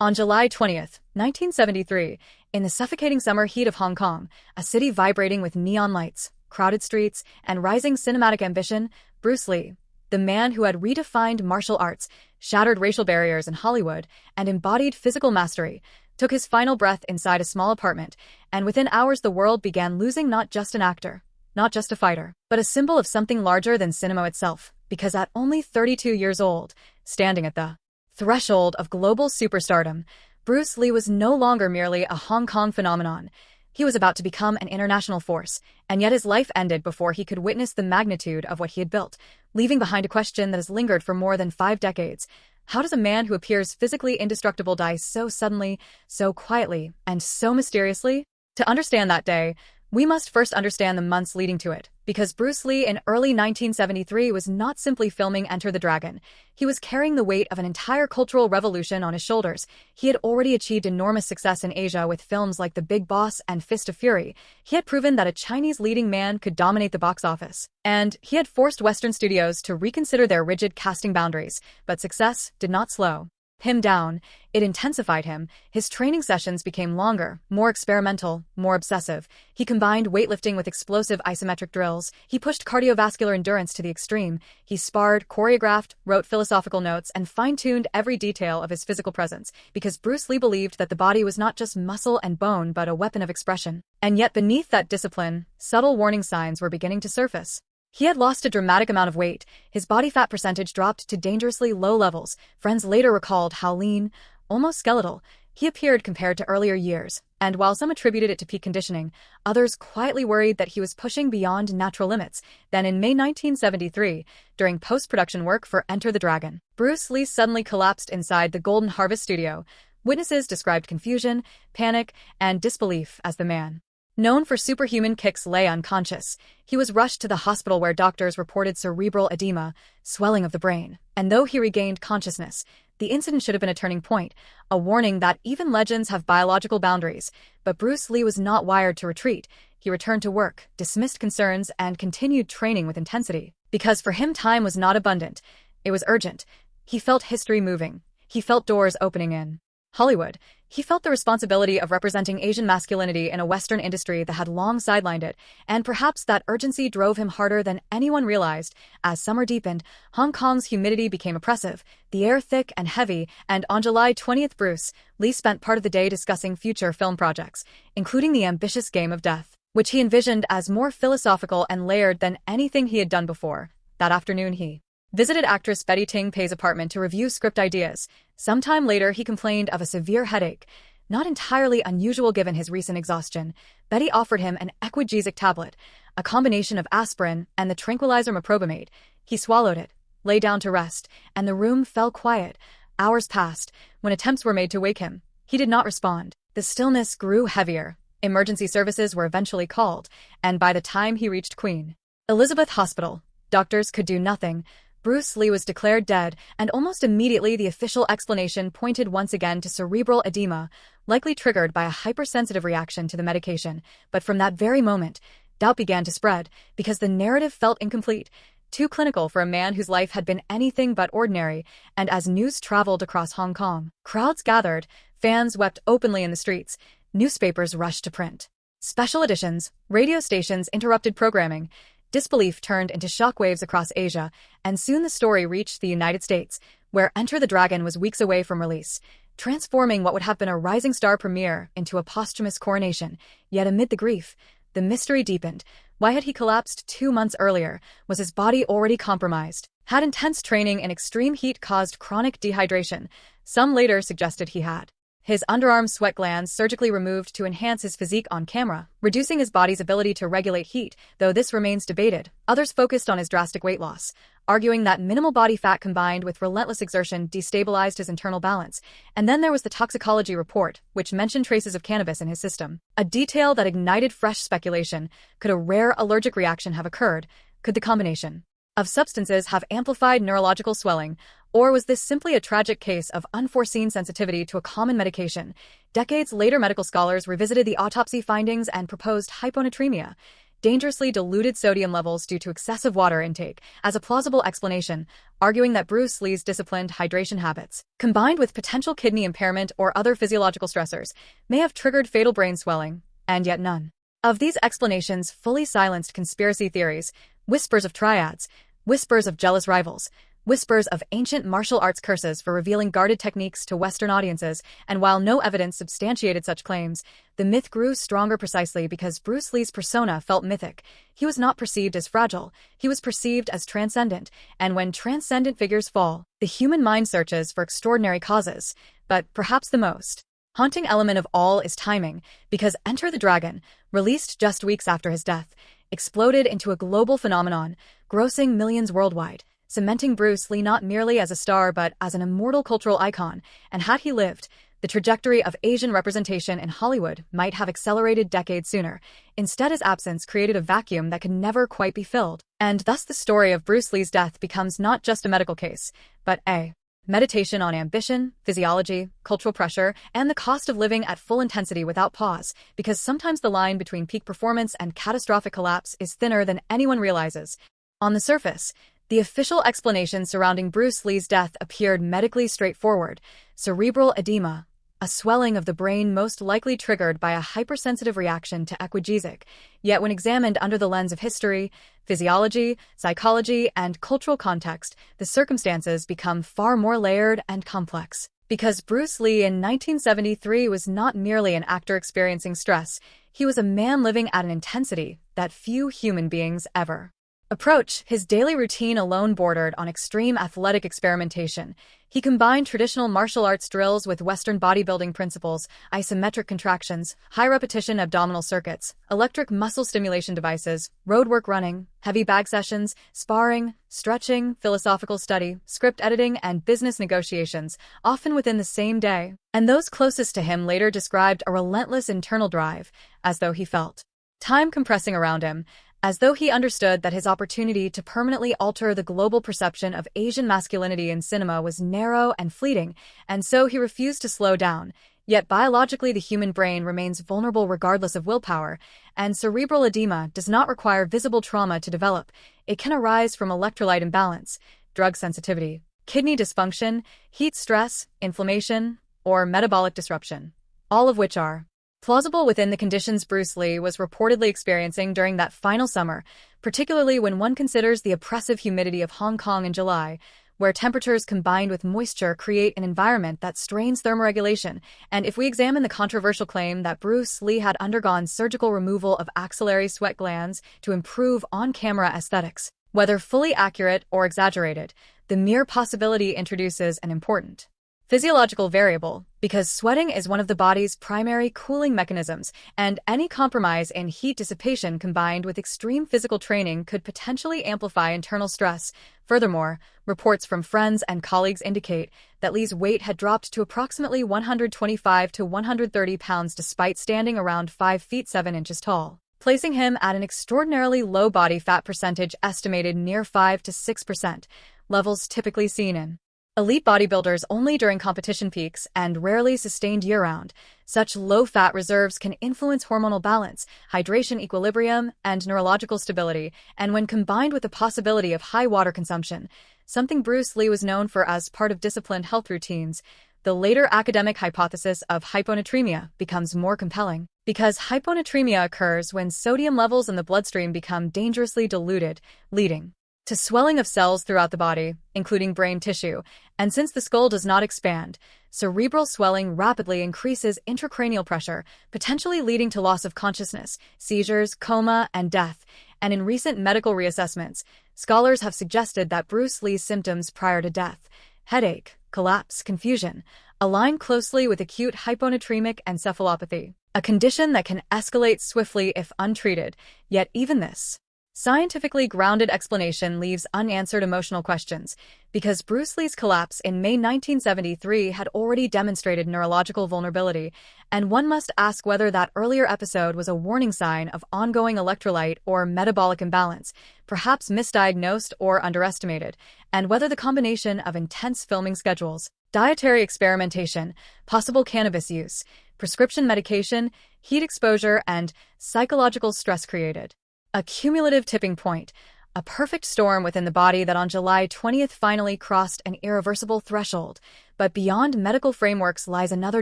On July 20th, 1973, in the suffocating summer heat of Hong Kong, a city vibrating with neon lights, crowded streets, and rising cinematic ambition, Bruce Lee, the man who had redefined martial arts, shattered racial barriers in Hollywood, and embodied physical mastery, took his final breath inside a small apartment, and within hours the world began losing not just an actor, not just a fighter, but a symbol of something larger than cinema itself, because at only 32 years old, standing at the threshold of global superstardom, Bruce Lee was no longer merely a Hong Kong phenomenon. He was about to become an international force, and yet his life ended before he could witness the magnitude of what he had built, leaving behind a question that has lingered for more than 5 decades. How does a man who appears physically indestructible die so suddenly, so quietly, and so mysteriously? To understand that day, we must first understand the months leading to it, because Bruce Lee in early 1973 was not simply filming Enter the Dragon. He was carrying the weight of an entire cultural revolution on his shoulders. He had already achieved enormous success in Asia with films like The Big Boss and Fist of Fury. He had proven that a Chinese leading man could dominate the box office. And he had forced Western studios to reconsider their rigid casting boundaries. But success did not slow him down. It intensified him. His training sessions became longer, more experimental, more obsessive. He combined weightlifting with explosive isometric drills. He pushed cardiovascular endurance to the extreme. He sparred, choreographed, wrote philosophical notes, and fine-tuned every detail of his physical presence, because Bruce Lee believed that the body was not just muscle and bone but a weapon of expression. And yet beneath that discipline, subtle warning signs were beginning to surface. He had lost a dramatic amount of weight. His body fat percentage dropped to dangerously low levels. Friends later recalled how lean, almost skeletal, he appeared compared to earlier years. And while some attributed it to peak conditioning, others quietly worried that he was pushing beyond natural limits. Then in May 1973, during post-production work for Enter the Dragon, Bruce Lee suddenly collapsed inside the Golden Harvest studio. Witnesses described confusion, panic, and disbelief as the man, known for superhuman kicks, lay unconscious. He was rushed to the hospital where doctors reported cerebral edema, swelling of the brain. And though he regained consciousness, the incident should have been a turning point, a warning that even legends have biological boundaries. But Bruce Lee was not wired to retreat. He returned to work, dismissed concerns, and continued training with intensity. Because for him time was not abundant. It was urgent. He felt history moving. He felt doors opening in Hollywood. He felt the responsibility of representing Asian masculinity in a Western industry that had long sidelined it, and perhaps that urgency drove him harder than anyone realized. As summer deepened, Hong Kong's humidity became oppressive, the air thick and heavy, and on July 20th, Bruce Lee spent part of the day discussing future film projects, including the ambitious Game of Death, which he envisioned as more philosophical and layered than anything he had done before. That afternoon he visited actress Ting Pei's apartment to review script ideas. Sometime later, he complained of a severe headache, not entirely unusual given his recent exhaustion. Betty offered him an Equagesic tablet, a combination of aspirin and the tranquilizer meprobamate. He swallowed it, lay down to rest, and the room fell quiet. Hours passed. When attempts were made to wake him, he did not respond. The stillness grew heavier. Emergency services were eventually called, and by the time he reached Queen Elizabeth Hospital, doctors could do nothing. Bruce Lee was declared dead, and almost immediately the official explanation pointed once again to cerebral edema, likely triggered by a hypersensitive reaction to the medication. But from that very moment, doubt began to spread, because the narrative felt incomplete, too clinical for a man whose life had been anything but ordinary. And as news traveled across Hong Kong, crowds gathered, fans wept openly in the streets, newspapers rushed to print special editions, radio stations interrupted programming. Disbelief turned into shockwaves across Asia, and soon the story reached the United States, where Enter the Dragon was weeks away from release, transforming what would have been a rising star premiere into a posthumous coronation. Yet amid the grief, the mystery deepened. Why had he collapsed 2 months earlier? Was his body already compromised? Had intense training in extreme heat caused chronic dehydration? Some later suggested he had his underarm sweat glands surgically removed to enhance his physique on camera, reducing his body's ability to regulate heat, though this remains debated. Others focused on his drastic weight loss, arguing that minimal body fat combined with relentless exertion destabilized his internal balance. And then there was the toxicology report, which mentioned traces of cannabis in his system, a detail that ignited fresh speculation. Could a rare allergic reaction have occurred? Could the combination of substances have amplified neurological swelling? Or was this simply a tragic case of unforeseen sensitivity to a common medication? Decades later, medical scholars revisited the autopsy findings and proposed hyponatremia, dangerously diluted sodium levels due to excessive water intake as a plausible explanation, arguing that Bruce Lee's disciplined hydration habits, combined with potential kidney impairment or other physiological stressors, may have triggered fatal brain swelling, and yet none of these explanations fully silenced conspiracy theories, whispers of triads, whispers of jealous rivals, whispers of ancient martial arts curses for revealing guarded techniques to Western audiences, and while no evidence substantiated such claims, the myth grew stronger precisely because Bruce Lee's persona felt mythic. He was not perceived as fragile, he was perceived as transcendent, and when transcendent figures fall, the human mind searches for extraordinary causes. But perhaps the most haunting element of all is timing, because Enter the Dragon, released just weeks after his death, exploded into a global phenomenon, grossing millions worldwide, cementing Bruce Lee not merely as a star but as an immortal cultural icon, and had he lived, the trajectory of Asian representation in Hollywood might have accelerated decades sooner. Instead, his absence created a vacuum that could never quite be filled. And thus the story of Bruce Lee's death becomes not just a medical case, but a meditation on ambition, physiology, cultural pressure, and the cost of living at full intensity without pause, because sometimes the line between peak performance and catastrophic collapse is thinner than anyone realizes. On the surface, the official explanation surrounding Bruce Lee's death appeared medically straightforward: cerebral edema, a swelling of the brain most likely triggered by a hypersensitive reaction to Equagesic. Yet when examined under the lens of history, physiology, psychology, and cultural context, the circumstances become far more layered and complex. Because Bruce Lee in 1973 was not merely an actor experiencing stress, he was a man living at an intensity that few human beings ever approach. His daily routine alone bordered on extreme athletic experimentation. He combined traditional martial arts drills with Western bodybuilding principles, isometric contractions, high-repetition abdominal circuits, electric muscle stimulation devices, roadwork running, heavy bag sessions, sparring, stretching, philosophical study, script editing, and business negotiations, often within the same day. And those closest to him later described a relentless internal drive, as though he felt time compressing around him, as though he understood that his opportunity to permanently alter the global perception of Asian masculinity in cinema was narrow and fleeting, and so he refused to slow down. Yet biologically the human brain remains vulnerable regardless of willpower, and cerebral edema does not require visible trauma to develop. It can arise from electrolyte imbalance, drug sensitivity, kidney dysfunction, heat stress, inflammation, or metabolic disruption, all of which are plausible within the conditions Bruce Lee was reportedly experiencing during that final summer, particularly when one considers the oppressive humidity of Hong Kong in July, where temperatures combined with moisture create an environment that strains thermoregulation. And if we examine the controversial claim that Bruce Lee had undergone surgical removal of axillary sweat glands to improve on-camera aesthetics, whether fully accurate or exaggerated, the mere possibility introduces an important physiological variable, because sweating is one of the body's primary cooling mechanisms, and any compromise in heat dissipation combined with extreme physical training could potentially amplify internal stress. Furthermore, reports from friends and colleagues indicate that Lee's weight had dropped to approximately 125 to 130 pounds despite standing around 5 feet 7 inches tall, placing him at an extraordinarily low body fat percentage estimated near 5 to 6%, levels typically seen in elite bodybuilders only during competition peaks and rarely sustained year-round. Such low-fat reserves can influence hormonal balance, hydration equilibrium, and neurological stability, and when combined with the possibility of high water consumption, something Bruce Lee was known for as part of disciplined health routines, the later academic hypothesis of hyponatremia becomes more compelling. Because hyponatremia occurs when sodium levels in the bloodstream become dangerously diluted, leading to swelling of cells throughout the body, including brain tissue, and since the skull does not expand, cerebral swelling rapidly increases intracranial pressure, potentially leading to loss of consciousness, seizures, coma, and death. And in recent medical reassessments, scholars have suggested that Bruce Lee's symptoms prior to death, headache, collapse, confusion, align closely with acute hyponatremic encephalopathy, a condition that can escalate swiftly if untreated. Yet even this scientifically grounded explanation leaves unanswered emotional questions, because Bruce Lee's collapse in May 1973 had already demonstrated neurological vulnerability, and one must ask whether that earlier episode was a warning sign of ongoing electrolyte or metabolic imbalance, perhaps misdiagnosed or underestimated, and whether the combination of intense filming schedules, dietary experimentation, possible cannabis use, prescription medication, heat exposure, and psychological stress created A cumulative tipping point, a perfect storm within the body that on July 20th finally crossed an irreversible threshold. But beyond medical frameworks lies another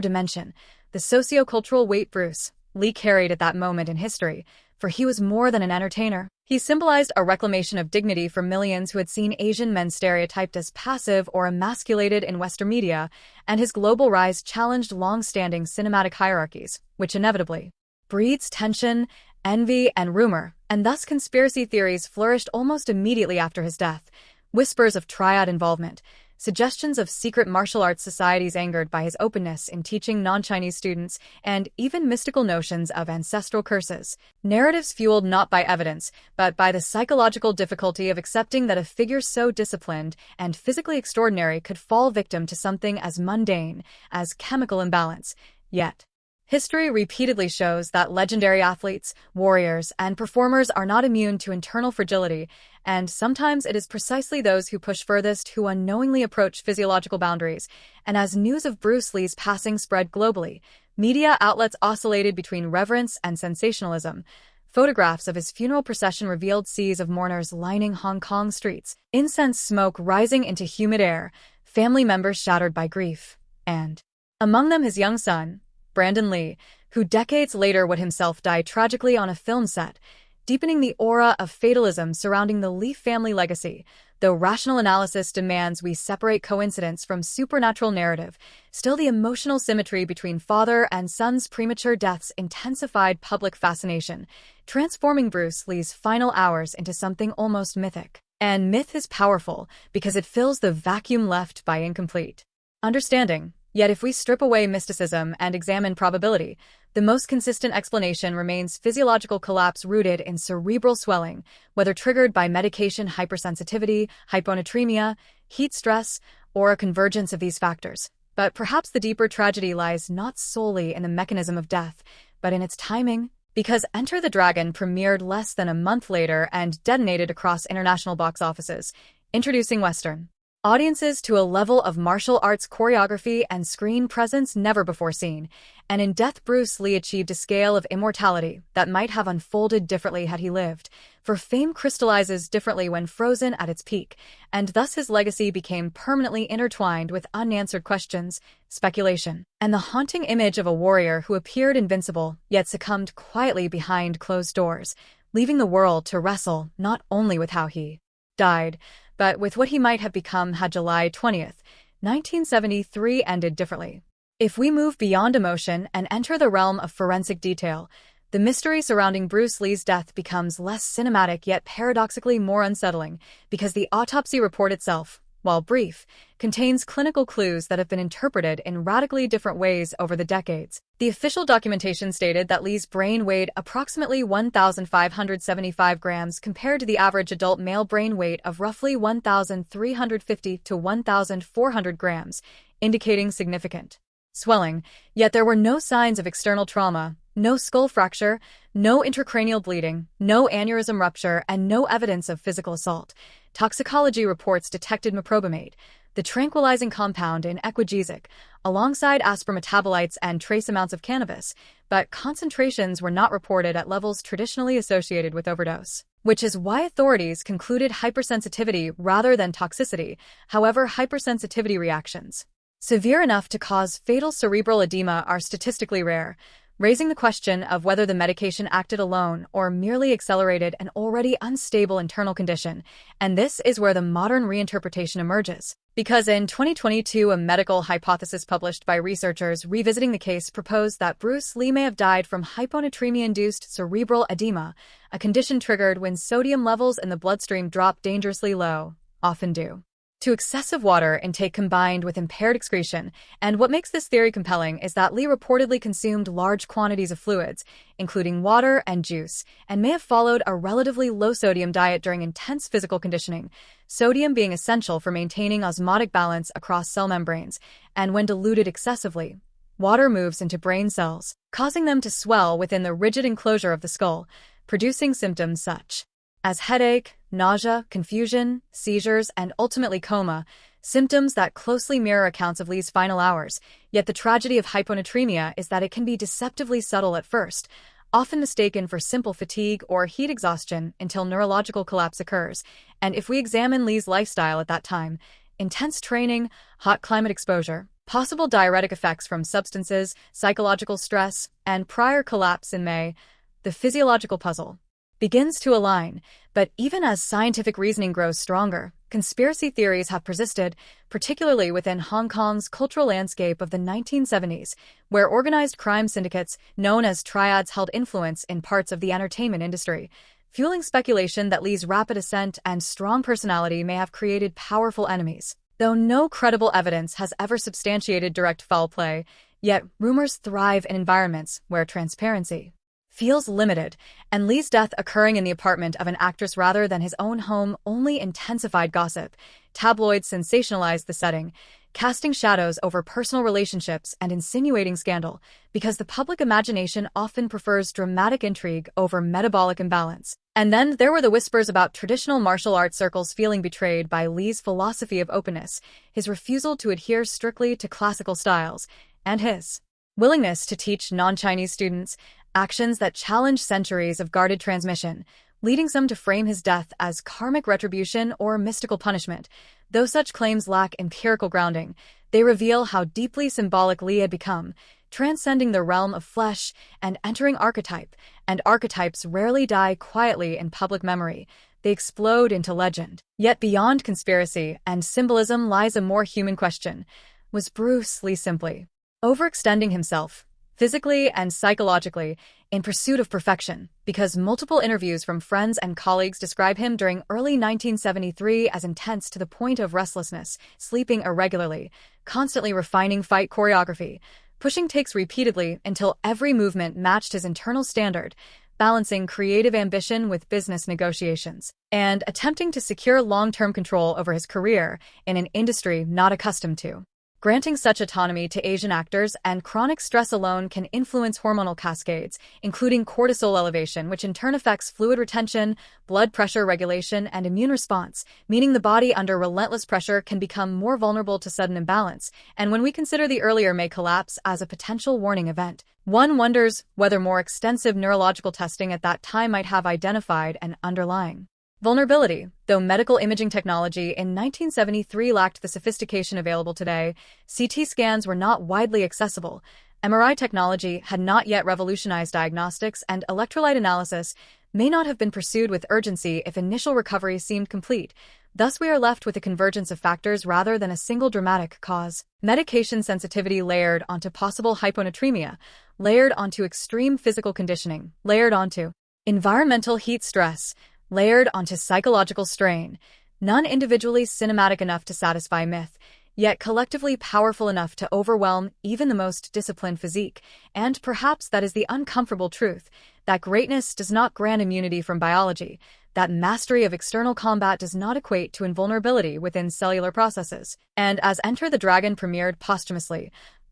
dimension, the sociocultural weight Bruce Lee carried at that moment in history, for he was more than an entertainer. He symbolized a reclamation of dignity for millions who had seen Asian men stereotyped as passive or emasculated in Western media, and his global rise challenged long-standing cinematic hierarchies, which inevitably breeds tension, envy, and rumor, and thus conspiracy theories flourished almost immediately after his death. Whispers of Triad involvement, suggestions of secret martial arts societies angered by his openness in teaching non-Chinese students, and even mystical notions of ancestral curses. Narratives fueled not by evidence, but by the psychological difficulty of accepting that a figure so disciplined and physically extraordinary could fall victim to something as mundane as chemical imbalance. Yet, history repeatedly shows that legendary athletes, warriors, and performers are not immune to internal fragility, and sometimes it is precisely those who push furthest who unknowingly approach physiological boundaries. And as news of Bruce Lee's passing spread globally, media outlets oscillated between reverence and sensationalism. Photographs of his funeral procession revealed seas of mourners lining Hong Kong streets, incense smoke rising into humid air, family members shattered by grief, and among them his young son, Brandon Lee, who decades later would himself die tragically on a film set, deepening the aura of fatalism surrounding the Lee family legacy. Though rational analysis demands we separate coincidence from supernatural narrative, still the emotional symmetry between father and son's premature deaths intensified public fascination, transforming Bruce Lee's final hours into something almost mythic. And myth is powerful because it fills the vacuum left by incomplete understanding. Yet if we strip away mysticism and examine probability, the most consistent explanation remains physiological collapse rooted in cerebral swelling, whether triggered by medication hypersensitivity, hyponatremia, heat stress, or a convergence of these factors. But perhaps the deeper tragedy lies not solely in the mechanism of death, but in its timing. Because Enter the Dragon premiered less than a month later and detonated across international box offices, introducing Western audiences to a level of martial arts choreography and screen presence never before seen, and in death Bruce Lee achieved a scale of immortality that might have unfolded differently had he lived, for fame crystallizes differently when frozen at its peak, and thus his legacy became permanently intertwined with unanswered questions, speculation, and the haunting image of a warrior who appeared invincible yet succumbed quietly behind closed doors, leaving the world to wrestle not only with how he died, but with what he might have become had July 20th, 1973 ended differently. If we move beyond emotion and enter the realm of forensic detail, the mystery surrounding Bruce Lee's death becomes less cinematic yet paradoxically more unsettling, because the autopsy report itself, while brief, contains clinical clues that have been interpreted in radically different ways over the decades. The official documentation stated that Lee's brain weighed approximately 1,575 grams compared to the average adult male brain weight of roughly 1,350 to 1,400 grams, indicating significant swelling, yet there were no signs of external trauma, no skull fracture, no intracranial bleeding, no aneurysm rupture, and no evidence of physical assault. Toxicology reports detected meprobamate, the tranquilizing compound in Equagesic, alongside aspirin metabolites and trace amounts of cannabis, but concentrations were not reported at levels traditionally associated with overdose, which is why authorities concluded hypersensitivity rather than toxicity. However, hypersensitivity reactions severe enough to cause fatal cerebral edema are statistically rare, raising the question of whether the medication acted alone or merely accelerated an already unstable internal condition, and this is where the modern reinterpretation emerges. Because in 2022, a medical hypothesis published by researchers revisiting the case proposed that Bruce Lee may have died from hyponatremia-induced cerebral edema, a condition triggered when sodium levels in the bloodstream drop dangerously low, often due to excessive water intake combined with impaired excretion, and what makes this theory compelling is that Lee reportedly consumed large quantities of fluids, including water and juice, and may have followed a relatively low-sodium diet during intense physical conditioning, sodium being essential for maintaining osmotic balance across cell membranes, and when diluted excessively, water moves into brain cells, causing them to swell within the rigid enclosure of the skull, producing symptoms such as headache, nausea, confusion, seizures, and ultimately coma, symptoms that closely mirror accounts of Lee's final hours. Yet the tragedy of hyponatremia is that it can be deceptively subtle at first, often mistaken for simple fatigue or heat exhaustion until neurological collapse occurs. And if we examine Li's lifestyle at that time, intense training, hot climate exposure, possible diuretic effects from substances, psychological stress, and prior collapse in May, the physiological puzzle begins to align. But even as scientific reasoning grows stronger, conspiracy theories have persisted, particularly within Hong Kong's cultural landscape of the 1970s, where organized crime syndicates known as Triads held influence in parts of the entertainment industry, fueling speculation that Li's rapid ascent and strong personality may have created powerful enemies. Though no credible evidence has ever substantiated direct foul play, yet rumors thrive in environments where transparency feels limited, and Li's death occurring in the apartment of an actress rather than his own home only intensified gossip. Tabloids sensationalized the setting, casting shadows over personal relationships and insinuating scandal, because the public imagination often prefers dramatic intrigue over metabolic imbalance. And then there were the whispers about traditional martial arts circles feeling betrayed by Li's philosophy of openness, his refusal to adhere strictly to classical styles, and his willingness to teach non-Chinese students, actions that challenge centuries of guarded transmission, leading some to frame his death as karmic retribution or mystical punishment. Though such claims lack empirical grounding, they reveal how deeply symbolic Li had become, transcending the realm of flesh and entering archetype, and archetypes rarely die quietly in public memory. They explode into legend. Yet beyond conspiracy and symbolism lies a more human question. Was Bruce Li simply overextending himself, physically and psychologically, in pursuit of perfection? Because multiple interviews from friends and colleagues describe him during early 1973 as intense to the point of restlessness, sleeping irregularly, constantly refining fight choreography, pushing takes repeatedly until every movement matched his internal standard, balancing creative ambition with business negotiations, and attempting to secure long-term control over his career in an industry not accustomed to granting such autonomy to Asian actors. And chronic stress alone can influence hormonal cascades, including cortisol elevation, which in turn affects fluid retention, blood pressure regulation, and immune response, meaning the body under relentless pressure can become more vulnerable to sudden imbalance. And when we consider the earlier May collapse as a potential warning event, one wonders whether more extensive neurological testing at that time might have identified an underlying vulnerability. Though medical imaging technology in 1973 lacked the sophistication available today, CT scans were not widely accessible, MRI technology had not yet revolutionized diagnostics, and electrolyte analysis may not have been pursued with urgency if initial recovery seemed complete. Thus, we are left with a convergence of factors rather than a single dramatic cause. Medication sensitivity layered onto possible hyponatremia, layered onto extreme physical conditioning, layered onto environmental heat stress, layered onto psychological strain, none individually cinematic enough to satisfy myth, yet collectively powerful enough to overwhelm even the most disciplined physique. And perhaps that is the uncomfortable truth, that greatness does not grant immunity from biology, that mastery of external combat does not equate to invulnerability within cellular processes. And as Enter the Dragon premiered posthumously,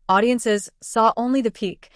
audiences saw only the peak,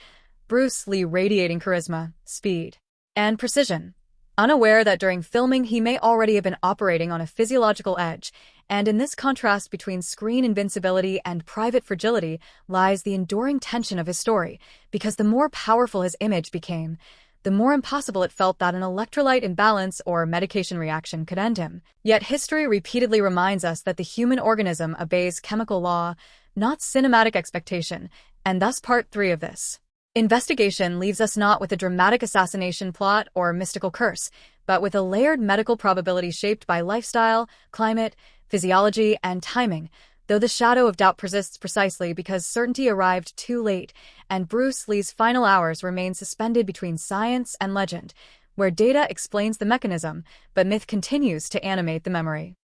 Bruce Li radiating charisma, speed, and precision, unaware that during filming he may already have been operating on a physiological edge. And in this contrast between screen invincibility and private fragility lies the enduring tension of his story, because the more powerful his image became, the more impossible it felt that an electrolyte imbalance or medication reaction could end him. Yet history repeatedly reminds us that the human organism obeys chemical law, not cinematic expectation, and thus part 3 of this investigation leaves us not with a dramatic assassination plot or mystical curse, but with a layered medical probability shaped by lifestyle, climate, physiology, and timing, though the shadow of doubt persists precisely because certainty arrived too late, and Bruce Li's final hours remain suspended between science and legend, where data explains the mechanism, but myth continues to animate the memory.